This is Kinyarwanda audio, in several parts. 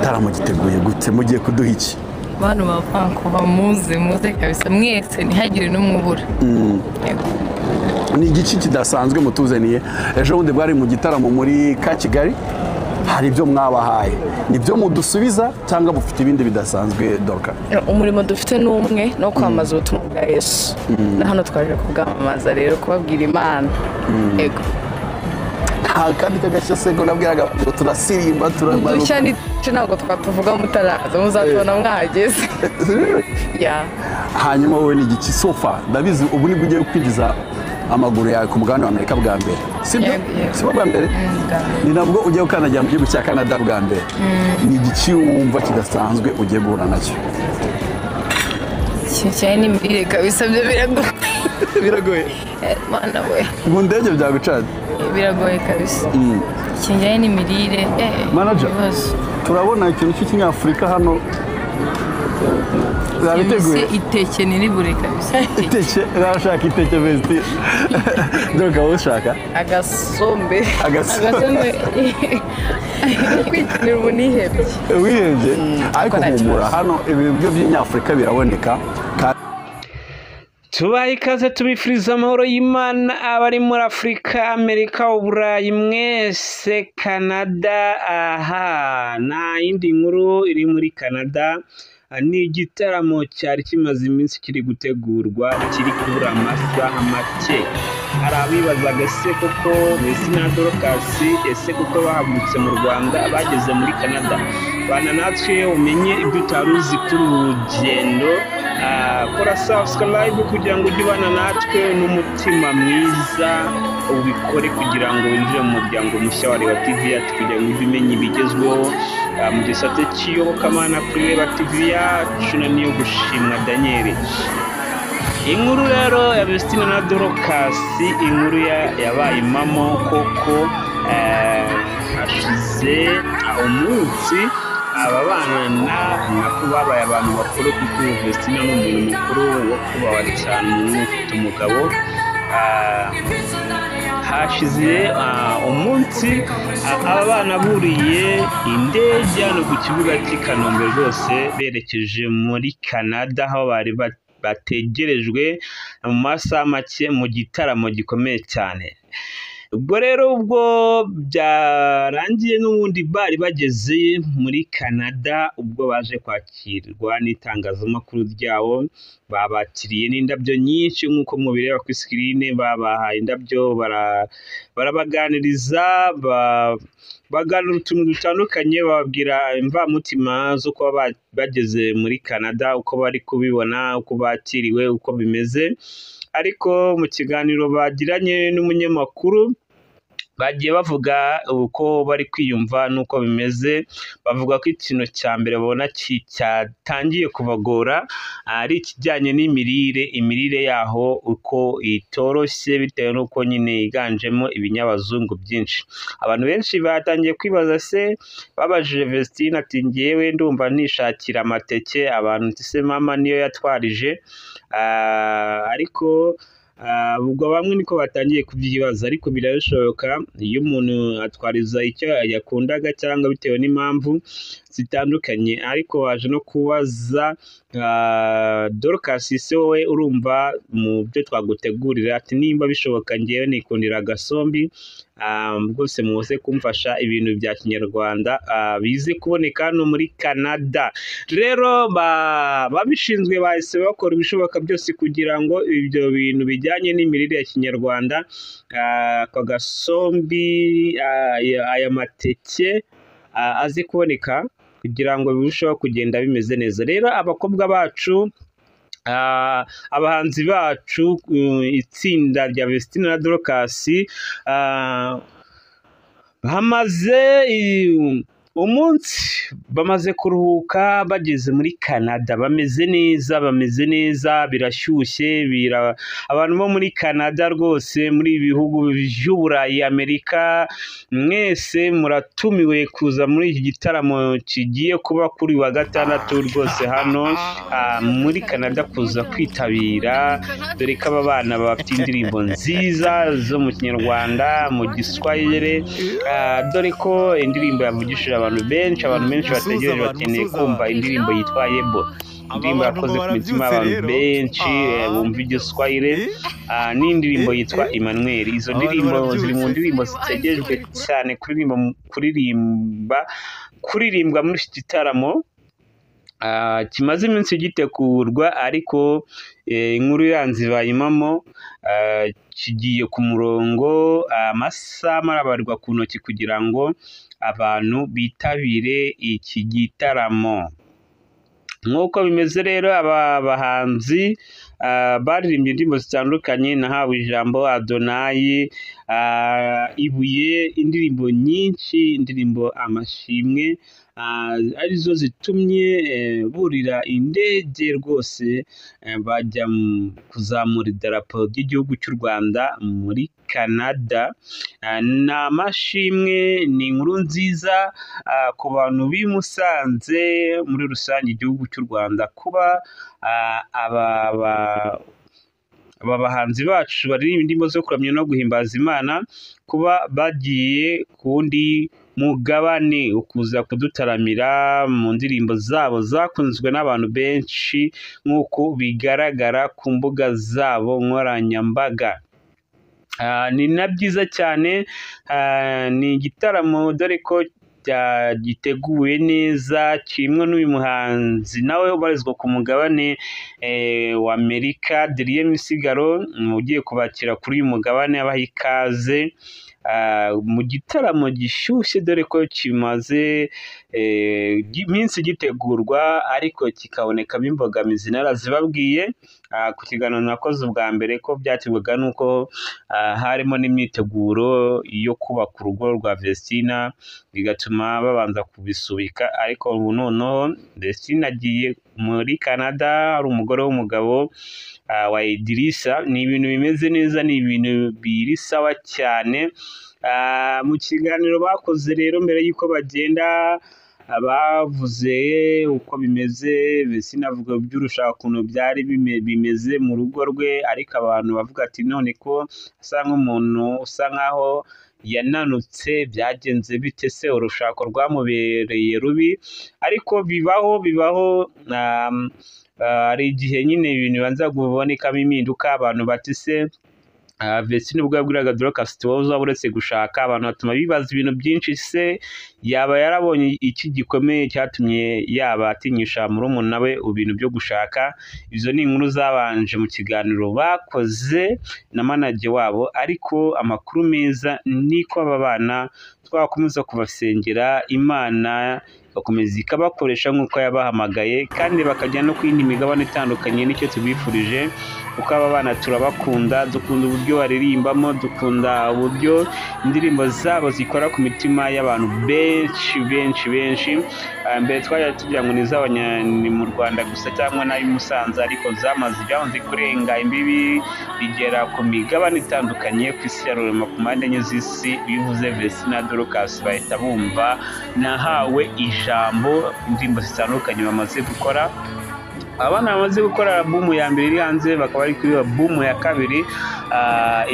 igitaramo giteguye gute mugiye kuduha iki bantu bavankuba muze kabisa mwese ntihagire n'umubura ni igici kidasanzwe mutuzaniye ejo bundi bwari mu gitaramo muri ka Kigali hari ibyo mwabahaye nibyo mudusubiza cyangwa mufite ibindi bidasanzwe Dorka umurimo dufite n'umwe no kwamaza ubutumwa bwa Yesu na hano twaje kubwamamaza rero kubabwira Imana yego kandi kagashya sego nabwiraga ngo turasirimba turamanuka cyane ntabwo twatuvuga mutaraza muzatubona mwahageze hanyuma wowe ni igiki sofa ndabizi ubu nibwo ugiye kwinjiza amaguru yawe ku mugabane wa Amerika bwa mbere sibyo sibo bwa mbere ni nabwo ugiye gukandagira mu gihugu cya Canada bwa mbere ni igiki wumva kidasanzwe ugiye guhura nacyo cyane n'imirire kabisa byo biragoye mana we mu ndege byagucana biragoye kabisa cyane n'imirire manager turabona ikintu cy'ikinyafurika hano zabiteguye iteke niribure kabisa iteke rashaka iteke vesti donc ushaka agasombe kwikinira ubunihebye wihebye ariko humura hano ibiryo by'inyafurika biraboneka tubaye ikaze tubifuriza amahoro y'Imana abari muri Afurika Amerika uburayi mwese Canada nta yindi nkuru iri muri Canada ni igitaramo cyari kimaze iminsi kiri gutegurwa kiri kubura amasaha make hari abibazaga ese koko Messi na Dorcas ese koko bahagurutse mu Rwanda bageze muri Canada bana natwe umenye ibyo utaruzi kuri urugendo kora subscribe kugira ngo ujye ubana natwe n'umutima mwiza ubikore kugira ngo winjire mu muryango mushya wa Reba TV yacu kugira ngo ujye umenya ibigezweho mu gisate cy'iyobokamana kuri Reba TV yacu niyo gushimwa Daniel inkuru rero ya Vestina na Dorcas inkuru yabaye impamo koko hashize umunsi aba bana nako babaye abantu bakuru kuko Vestina ni umuntu mukuru wo kubabara cyane ufite umugabo hashize umunsi aba bana buriye indege hano ku kibuga cy'i Kanombe rwose berekeje muri Canada aho bari bategerejwe mu masaha make mu gitaramo gikomeye cyane ubwo rero ubwo byarangiye n'ubundi bari bageze muri Canada ubwo baje kwakirwa n'itangazamakuru ryabo babakiriye n'indabyo nyinshi nk'uko mubireba ku screen babahaye indabyo barabaganiriza baganira utuntu dutandukanye bababwira imvamutima zo kuba bageze muri Canada uko bari kubibona uko bakiriwe uko bimeze ariko mu kiganiro bagiranye n'umunyamakuru bagiye bavuga uko bari kwiyumva nuko bimeze bavuga ko ikintu cya mbere babona cyatangiye kubagora ari ikijyanye imirire yaho uko itoroshye bitewe n'uko nyine yiganjemo ibinyabazungu byinshi abantu benshi batangiye kwibaza se babajije Vestina ati ngewe ndumva nishakira amateke abantu se mama niyo yatwarije ariko ubwo bamwe niko batangiye kubyibaza ariko birashoboka iyo umuntu atwariza icyo yakundaga cyangwa bitewe n'impamvu zitandukanye ariko waje no kubaza Dorcas se wowe urumva mu byo twagutegurira ati nimba bishoboka ngewe nikundira agasombi rwose muze kumfasha ibintu bya kinyarwanda bize kuboneka hano muri Canada rero babishinzwe bahise bakora ibishoboka byose kugira ngo ibyo bintu bijyanye n'imirire ya kinyarwanda ako gasombi aya mateke aze kuboneka kugira ngo birusheho kugenda bimeze neza rero abakobwa bacu abahanzi bacu itsinda rya Vestina na Dorcas bamaze umunsi bamaze kuruhuka bageze muri Canada bameze neza birashyushye abantu bo muri Canada rwose muri ibihugu by'Uburayi Amerika mwese muratumiwe kuza muri iki gitaramo kigiye kuba kuri wa gatandatu rwose hano muri Canada kuza kwitabira dore ko aba bana bafite indirimbo nziza zo mu kinyarwanda mu giswahili dore ko indirimbo yavugishije abantu benshi bategereje bakeneye kumva indirimbo yitwa Yebo, indirimbo yakoze ku mitima y'abantu benshi bumva igiswahili, n'indirimbo yitwa Emmanuel. Izo ndirimbo ziri mu ndirimbo zitegerejwe cyane kuririmbwa muri iki gitaramo kimaze iminsi gitegurwa, ariko inkuru yanze bayimamo kigiye ku murongo, amasaha marabarwa ku ntoki kugira ngo abantu bitabire iki gitaramo. Nk'uko bimeze rero, aba bahanzi baririmbye indirimbo zitandukanye, nahawe ijambo, Adonayi, Ibuye, indirimbo nyinshi, indirimbo amashimwe, arizo zitumye burira indege rwose bajya kuzamura idarapo ry'igihugu cy'u Rwanda muri Canada. Ni amashimwe, ni inkuru nziza ku bantu b'i Musanze, muri rusange igihugu cy'u Rwanda, kuba aba bahanzi bacu baririmba indirimbo zo kuramya no guhimbaza Imana, kuba bagiye ku wundi mugabane ukuza kudutaramira mu ndirimbo zabo zakunzwe n'abantu benshi nk'uko bigaragara ku mbuga zabo nkoranyambaga. Ni na byiza cyane, ni igitaramo dore ko giteguwe neza, kirimo n'uyu muhanzi nawe ubarizwa ku mugabane wa Amerika, Adrien Misigaro, ugiye kubakira kuri uyu mugabane, abaha ikaze mu gitaramo gishyushye, dore ko kimaze iminsi gitegurwa ariko kikabonekamo imbogamizi narazibabwiye ku kiganiro nakoze ubwa mbere, ko byaterwaga n'uko harimo n'imyiteguro yo kubaka urugo rwa Vestina, bigatuma babanza kubisubika, ariko ubu noneho Vestina agiye muri Canada, ari umugore w'umugabo wa Idrissa. Ni ibintu bimeze neza, ni ibintu biri sawa cyane. Mu kiganiro bakoze rero mbere y'uko bagenda, bavuze uko bimeze, Vestina avuga by'urushaka ukuntu byari bimeze mu rugo rwe, ariko abantu bavuga ati none ko asa nk'umuntu usa nkaho yananutse, byagenze bite se, urushako rwamubereye rubi? Ariko bibaho hari igihe nyine ibintu bibanza kubonekamo impinduka, abantu bati se Vestina ubwo yabwiraga Dorcas wowe uretse gushaka, abantu batuma bibaza ibintu byinshi, se yaba yarabonye iki gikomeye cyatumye yaba atinyisha murumuna we ibintu byo gushaka? Izo ni inkuru zabanje mu kiganiro bakoze na manager wabo, ariko amakuru meza niko aba bana twakomeza kubasengera, Imana igakomeza ikabakoresha nk'uko yabahamagaye, kandi bakajya no ku yindi migabane itandukanye. Nicyo tubifurije, kuko aba bana turabakunda, dukunda uburyo baririmbamo, dukunda uburyo indirimbo zabo zikora ku mitima y'abantu benshi. Mbere twajya tugira ngo ni mu Rwanda gusa cyangwa n'ab'i Musanze, ariko zamaze kurenga imbibi, bigera ku migabane itandukanye ku isi ya rurema, ku mpande enye z'isi. Bivuze Vestina Dorcas bahita bumva nahawe ijambo, indirimbo zitandukanye bamaze gukora. Abana bamaze gukora album ya mbere iri hanze, bakaba bari kuri album ya kabiri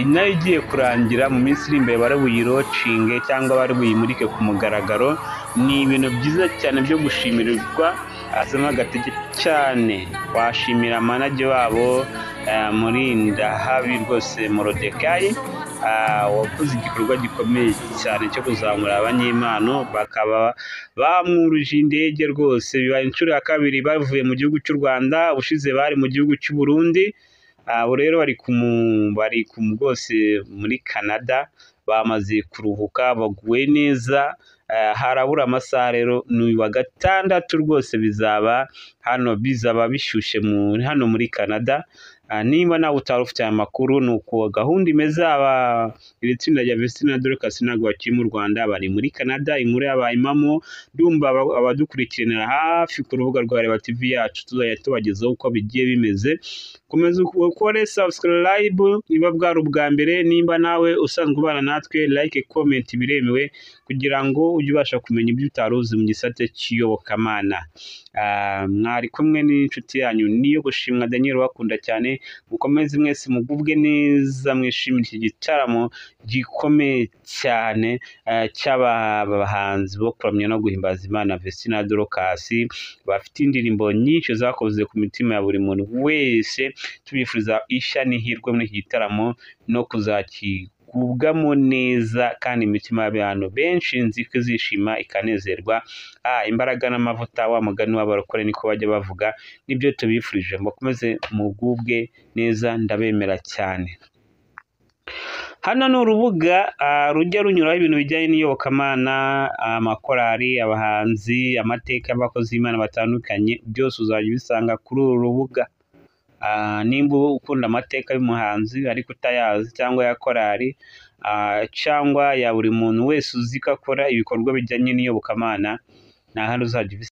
nayo igiye kurangira mu minsi iri imbere, bari buyirocinge cyangwa bari buyimurike ku mugaragaro. Ni ibintu byiza cyane byo gushimirwa, azamo agatege cyane. Washimira manager wabo Murindahabi rwose, Morodekayi, wakoze igikorwa gikomeye cyane cyo kuzamura abanyempano, bakaba bamwuruje indege rwose. Bibaye inshuro ya kabiri bavuye mu gihugu cy'u Rwanda, ubushize bari mu gihugu cy'u Burundi, abo rero bari rwose muri Canada, bamaze kuruhuka, baguwe neza. Harabura amasaha rero, ni wa gatandatu rwose bizaba bishyushye hano muri Canada. Niba nawe utari ufite aya makuru, ni uko gahunda imeze. Iri tsinda rya Vestina Dorcas ntabwo bakiri mu Rwanda, bari muri Canada. Inkuru yabaye impamo, ndumva abadukurikiranira hafi ku rubuga rwa Reba TV yacu tuzajya tubagezaho uko bigiye bimeze. Komeza ukore subscribe niba bwari ubwa mbere, nimba nawe usanzwe ubana natwe, like, comment biremewe, kugira ngo ujye ubasha kumenya ibyo utari uzi mu gisate cy'iyobokamana. Mwari kumwe n'inshuti yanyu Niyoboshimwa Daniel, bakunda cyane. mukomeze mwese mugubwe neza, mwishimire iki gitaramo gikomeye cyane cy'aba bahanzi bo kuramya no guhimbaza Imana Vestine na Dorcas, bafite indirimbo nyinshi zakoze ku mitima ya buri muntu wese. Tubifuriza ishya n'ihirwe muri iki gitaramo no kuzakigubwamo neza, kandi imitima y'abantu benshi nzi ko izishima ikanezerwa. Imbaraga n'amavuta, wa mugani w'abarokore niko bajya bavuga, nibyo tubifurije. Mukomeze mugubwe neza, ndabemera cyane. Hano ni urubuga rujya runyuraho ibintu bijyanye n'iyobokamana, amakorari, abahanzi, amateka y'abakozi b'Imana batandukanye, byose uzajya ubisanga kuri uru rubuga. Nimba ukunda amateka y'umuhanzi ariko utayazi, cyangwa ya korari, cyangwa ya buri muntu wese uzi ko akora ibikorwa bijyanye n'iyobokamana, nta handi uzajya ubisanga.